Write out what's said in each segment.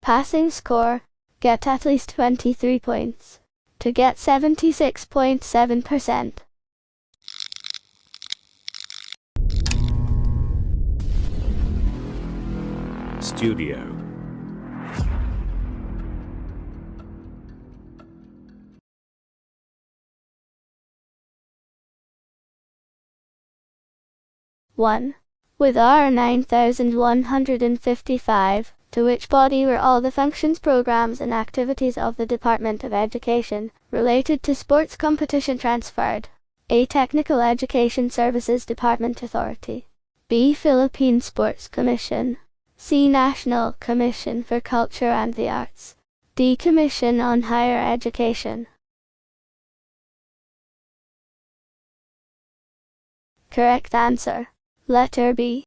Passing score, get at least 23 points. To get 76.7%. Studio. One. With R 9155, to which body were all the functions, programs and activities of the Department of Education related to sports competition transferred? A. Technical Education Services Department Authority. B. Philippine Sports Commission. C. National Commission for Culture and the Arts. D. Commission on Higher Education. Correct answer. Letter B.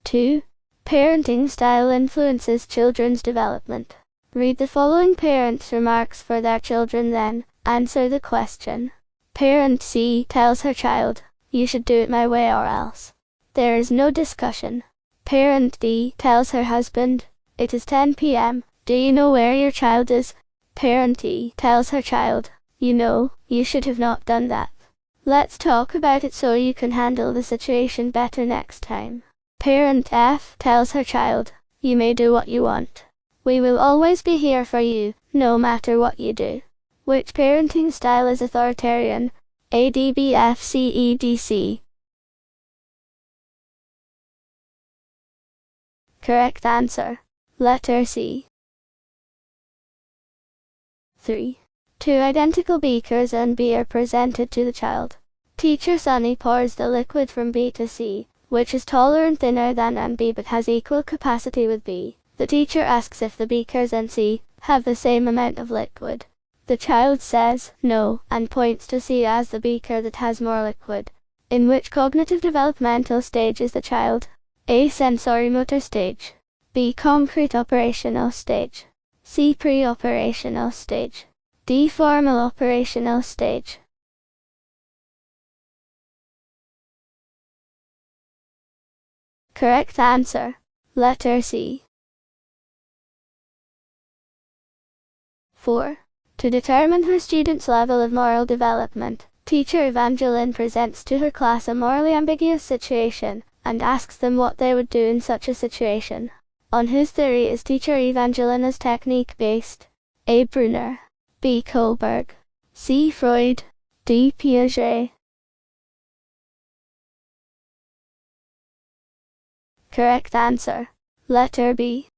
2. Parenting style influences children's development. Read the following parents' remarks for their children, then answer the question. Parent C tells her child, "You should do it my way or else." There is no discussion. Parent D tells her husband, "It is 10 p.m. Do you know where your child is?" Parent E tells her child, "You know, you should have not done that. Let's talk about it so you can handle the situation better next time." Parent F tells her child, "You may do what you want. We will always be here for you, no matter what you do." Which parenting style is authoritarian? A, D, B, F, C, E, D, C. Correct answer. Letter C. 3. Two identical beakers and B are presented to the child. Teacher Sunny pours the liquid from B to C, which is taller and thinner than A and B but has equal capacity with B. The teacher asks if the beakers and C have the same amount of liquid. The child says no and points to C as the beaker that has more liquid. In which cognitive developmental stage is the child? A. Sensorimotor stage. B. Concrete operational stage. C. Pre-operational stage. D. Formal operational stage. Correct answer. Letter C. 4. To determine her students' level of moral development, teacher Evangeline presents to her class a morally ambiguous situation and asks them what they would do in such a situation. On whose theory is teacher Evangelina's technique based? A. Brunner. B. Kohlberg. C. Freud. D. Piaget. Correct answer. Letter B.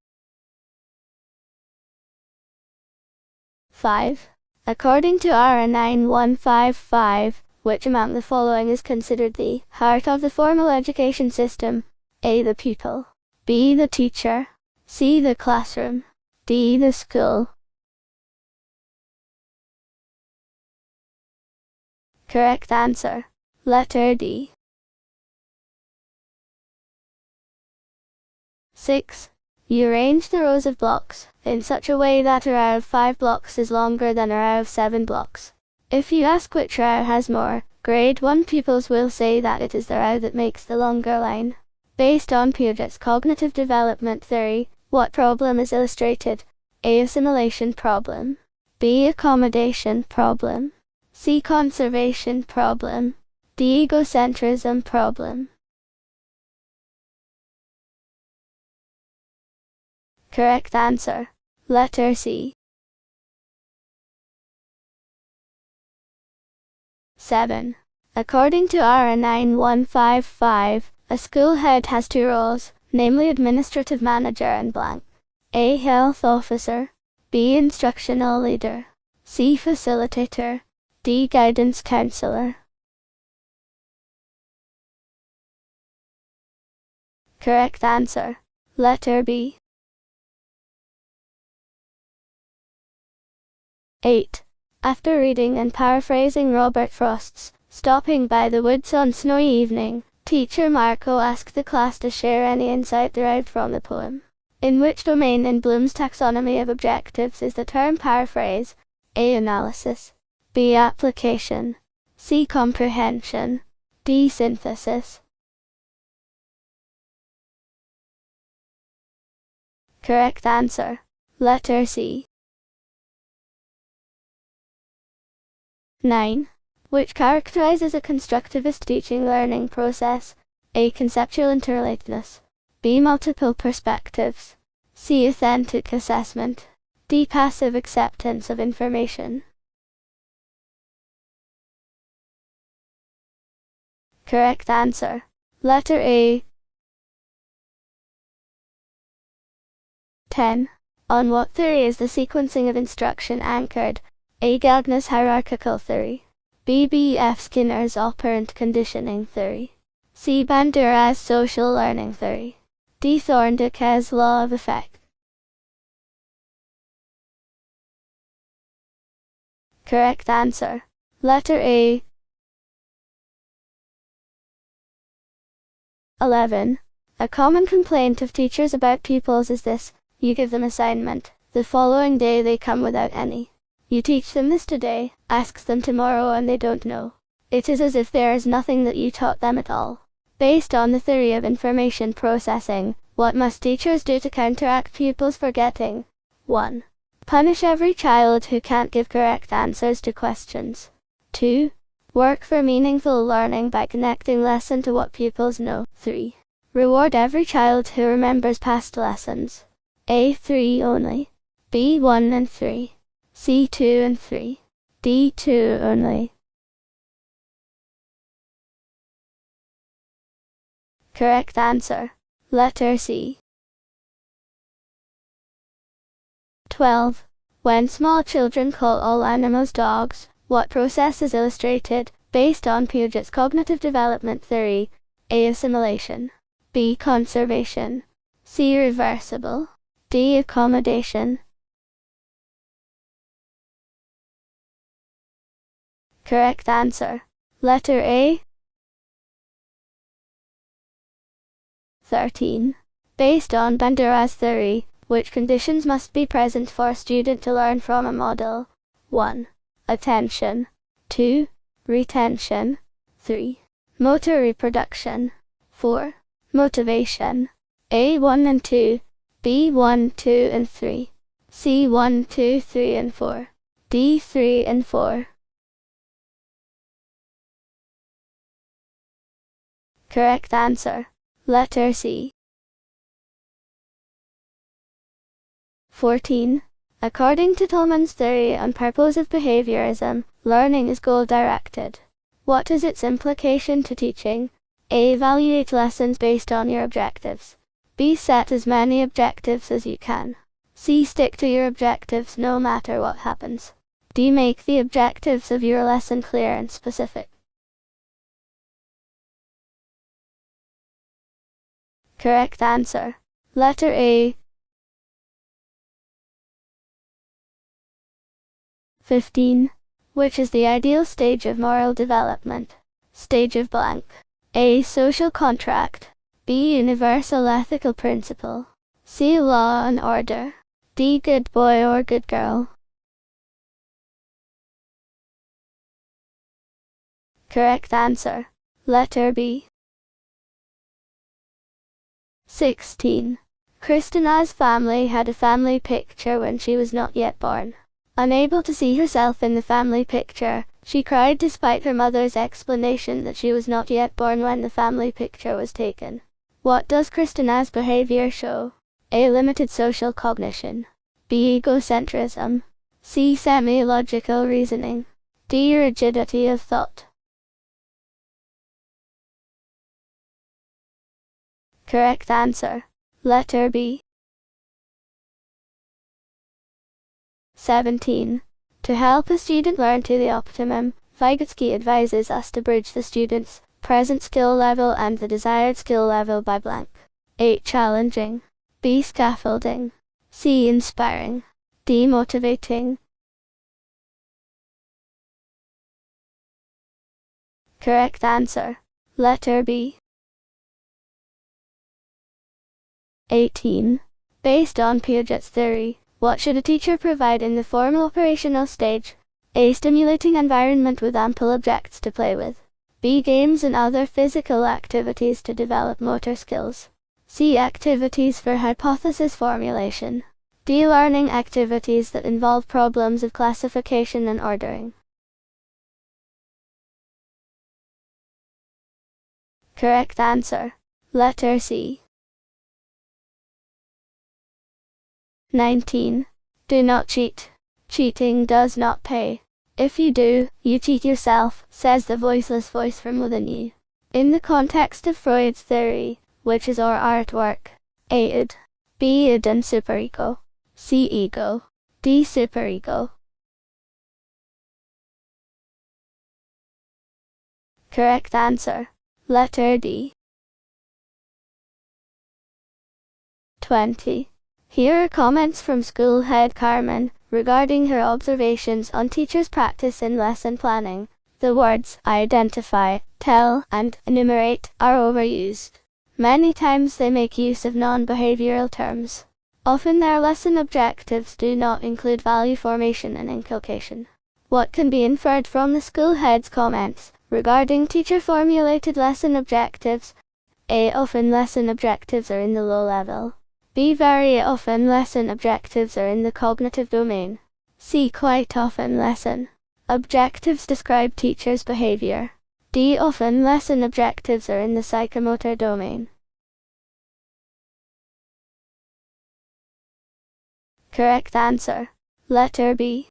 5. According to R 9155, which among the following is considered the heart of the formal education system? A. The pupil. B. The teacher. C. The classroom. D. The school. Correct answer. Letter D. 6. You arrange the rows of blocks in such a way that a row of 5 blocks is longer than a row of 7 blocks. If you ask which row has more, grade 1 pupils will say that it is the row that makes the longer line. Based on Piaget's cognitive development theory, what problem is illustrated? A. Assimilation problem. B. Accommodation problem. C. Conservation problem. D. Egocentrism problem. Correct answer. Letter C. 7. According to R 9155, a school head has 2 roles, namely administrative manager and blank. A. Health officer. B. Instructional leader. C. Facilitator. D. Guidance counselor. Correct answer. Letter B. 8. After reading and paraphrasing Robert Frost's Stopping by the Woods on Snowy Evening, teacher Marco asked the class to share any insight derived from the poem. In which domain in Bloom's taxonomy of objectives is the term paraphrase? A. Analysis. B. Application. C. Comprehension. D. Synthesis. Correct answer. Letter C. 9. Which characterizes a constructivist teaching learning process? A. Conceptual interrelatedness. B. Multiple perspectives. C. Authentic assessment. D. Passive acceptance of information. Correct answer. Letter A. 10. On what theory is the sequencing of instruction anchored? A. Gagner's hierarchical theory. B. B.F. Skinner's operant conditioning theory. C. Bandura's social learning theory. D. Thorndike's law of effect. Correct answer. Letter A. 11. A common complaint of teachers about pupils is this: you give them assignment, the following day they come without any. You teach them this today, ask them tomorrow and they don't know. It is as if there is nothing that you taught them at all. Based on the theory of information processing, what must teachers do to counteract pupils forgetting? 1. Punish every child who can't give correct answers to questions. 2. Work for meaningful learning by connecting lesson to what pupils know. 3. Reward every child who remembers past lessons. A. 3 only. B. 1 and 3. C. 2 and 3. D. 2 only. Correct answer. Letter C. 12. When small children call all animals dogs, what process is illustrated? Based on Puget's cognitive development theory. A. Assimilation. B. Conservation. C. Reversible. D. Accommodation. Correct answer. Letter A. 13. Based on Bandura's theory, which conditions must be present for a student to learn from a model? 1. Attention. 2. Retention. 3. Motor reproduction. 4. Motivation. A. 1 and 2. B. 1, 2 and 3. C. 1, 2, 3 and 4. D. 3 and 4. Correct answer. Letter C. 14. According to Tolman's theory on purposive behaviorism, learning is goal-directed. What is its implication to teaching? A. Evaluate lessons based on your objectives. B. Set as many objectives as you can. C. Stick to your objectives no matter what happens. D. Make the objectives of your lesson clear and specific. Correct answer. Letter A. 15. Which is the ideal stage of moral development? Stage of blank. A. Social contract. B. Universal ethical principle. C. Law and order. D. Good boy or good girl. Correct answer. Letter B. 16. Christina's family had a family picture when she was not yet born. Unable to see herself in the family picture, she cried despite her mother's explanation that she was not yet born when the family picture was taken. What does Christina's behavior show? A. Limited social cognition. B. Egocentrism. C. Semi-logical reasoning. D. Rigidity of thought. Correct answer. Letter B. 17. To help a student learn to the optimum, Vygotsky advises us to bridge the student's present skill level and the desired skill level by blank. A. Challenging. B. Scaffolding. C. Inspiring. D. Motivating. Correct answer. Letter B. 18. Based on Puget's theory, what should a teacher provide in the formal operational stage? A. Stimulating environment with ample objects to play with. B. Games and other physical activities to develop motor skills. C. Activities for hypothesis formulation. D. Learning activities that involve problems of classification and ordering. Correct answer. Letter C. 19. Do not cheat. Cheating does not pay. If you do, you cheat yourself, says the voiceless voice from within you. In the context of Freud's theory, which is our artwork, A. id, B. id and superego, C. ego, D. superego. Correct answer. Letter D. 20. Here are comments from school head Carmen regarding her observations on teachers' practice in lesson planning. The words identify, tell, and enumerate are overused. Many times they make use of non-behavioral terms. Often their lesson objectives do not include value formation and inculcation. What can be inferred from the school head's comments regarding teacher-formulated lesson objectives? A. Often lesson objectives are in the low level. B. Very often lesson objectives are in the cognitive domain. C. Quite often lesson objectives describe teachers' behavior. D. Often lesson objectives are in the psychomotor domain. Correct answer. Letter B.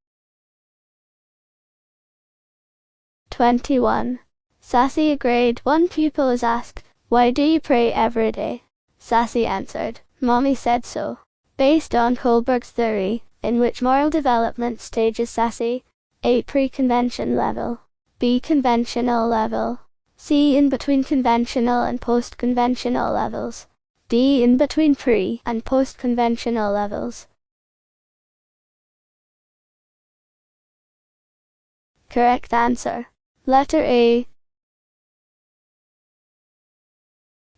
21. Sassy, a grade 1 pupil, is asked, "Why do you pray every day?" Sassy answered, "Mommy said so." Based on Kohlberg's theory, in which moral development stage is Sassy? A. Pre-convention level. B. Conventional level. C. In between conventional and post-conventional levels. D. In between pre- and post-conventional levels. Correct answer. Letter A.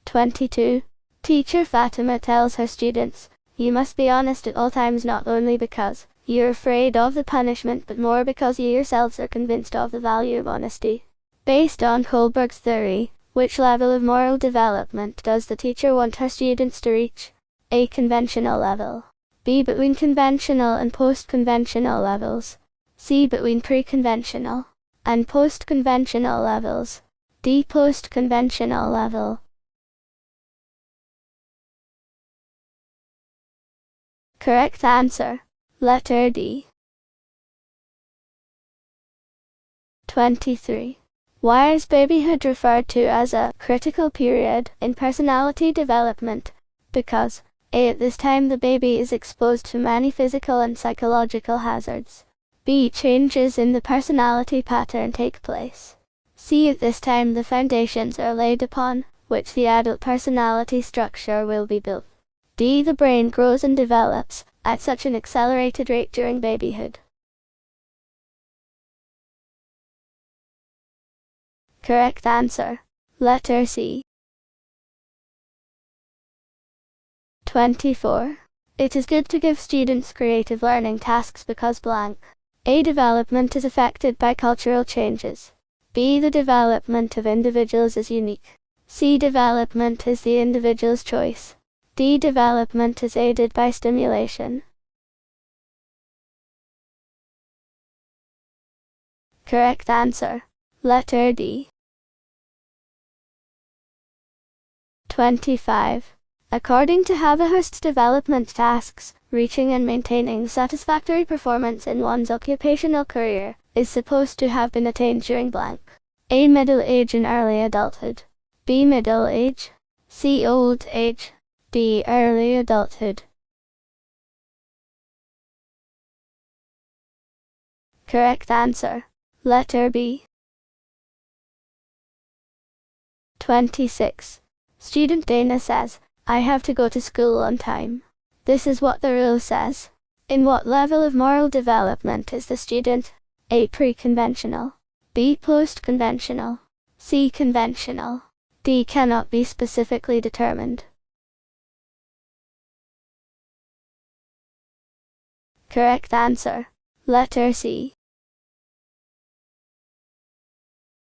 22. Teacher Fatima tells her students, "You must be honest at all times, not only because you're afraid of the punishment, but more because you yourselves are convinced of the value of honesty." Based on Kohlberg's theory, which level of moral development does the teacher want her students to reach? A. Conventional level. B. Between conventional and post-conventional levels. C. Between pre-conventional and post-conventional levels. D. Post-conventional level. Correct answer. Letter D. 23. Why is babyhood referred to as a critical period in personality development? Because A. At this time the baby is exposed to many physical and psychological hazards. B. Changes in the personality pattern take place. C. At this time the foundations are laid upon which the adult personality structure will be built. D. The brain grows and develops at such an accelerated rate during babyhood. Correct answer. Letter C. 24. It is good to give students creative learning tasks because blank. A. Development is affected by cultural changes. B. The development of individuals is unique. C. Development is the individual's choice. D. Development is aided by stimulation. Correct answer. Letter D. 25. According to Haverhurst's development tasks, reaching and maintaining satisfactory performance in one's occupational career is supposed to have been attained during blank. A. Middle age and early adulthood. B. Middle age. C. Old age. D. Early adulthood. Correct answer. Letter B. 26. Student Dana says, "I have to go to school on time." This is what the rule says. In what level of moral development is the student? A. Pre-conventional. B. Post-conventional. C. Conventional. D. Cannot be specifically determined. Correct answer. Letter C.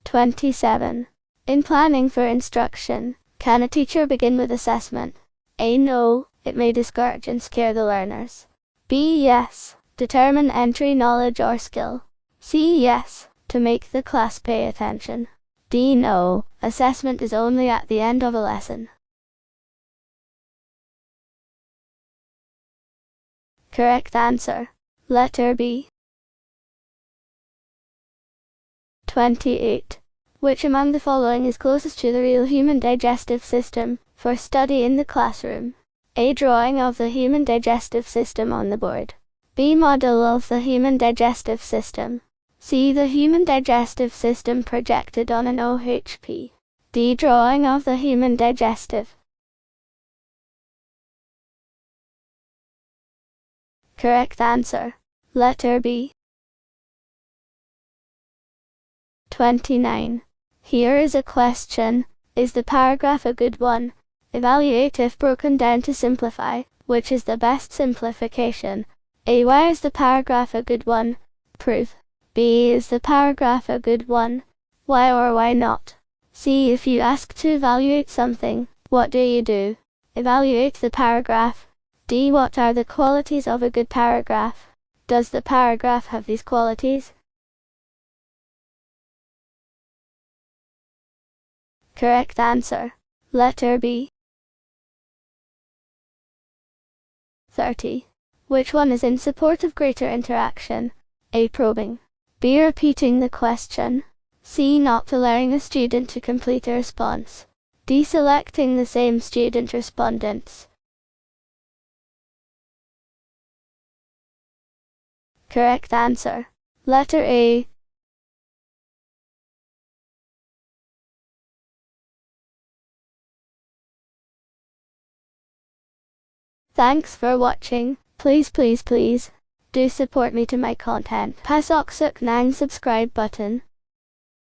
27. In planning for instruction, can a teacher begin with assessment? A. No, it may discourage and scare the learners. B. Yes, determine entry knowledge or skill. C. Yes, to make the class pay attention. D. No, assessment is only at the end of a lesson. Correct answer. Letter B. 28. Which among the following is closest to the real human digestive system for study in the classroom? A. Drawing of the human digestive system on the board. B. Model of the human digestive system. C. The human digestive system projected on an OHP. D. Drawing of the human digestive. Correct answer. Letter B. 29. Here is a question. Is the paragraph a good one? Evaluate if broken down to simplify. Which is the best simplification? A. Why is the paragraph a good one? Proof. B. Is the paragraph a good one? Why or why not? C. If you ask to evaluate something, what do? Evaluate the paragraph. D. What are the qualities of a good paragraph? Does the paragraph have these qualities? Correct answer. Letter B. 30. Which one is in support of greater interaction? A. Probing. B. Repeating the question. C. Not allowing a student to complete a response. D. Selecting the same student respondents. Correct answer. Letter A. Thanks for watching. Please do support me to my content. Pasok Soc-9 subscribe button.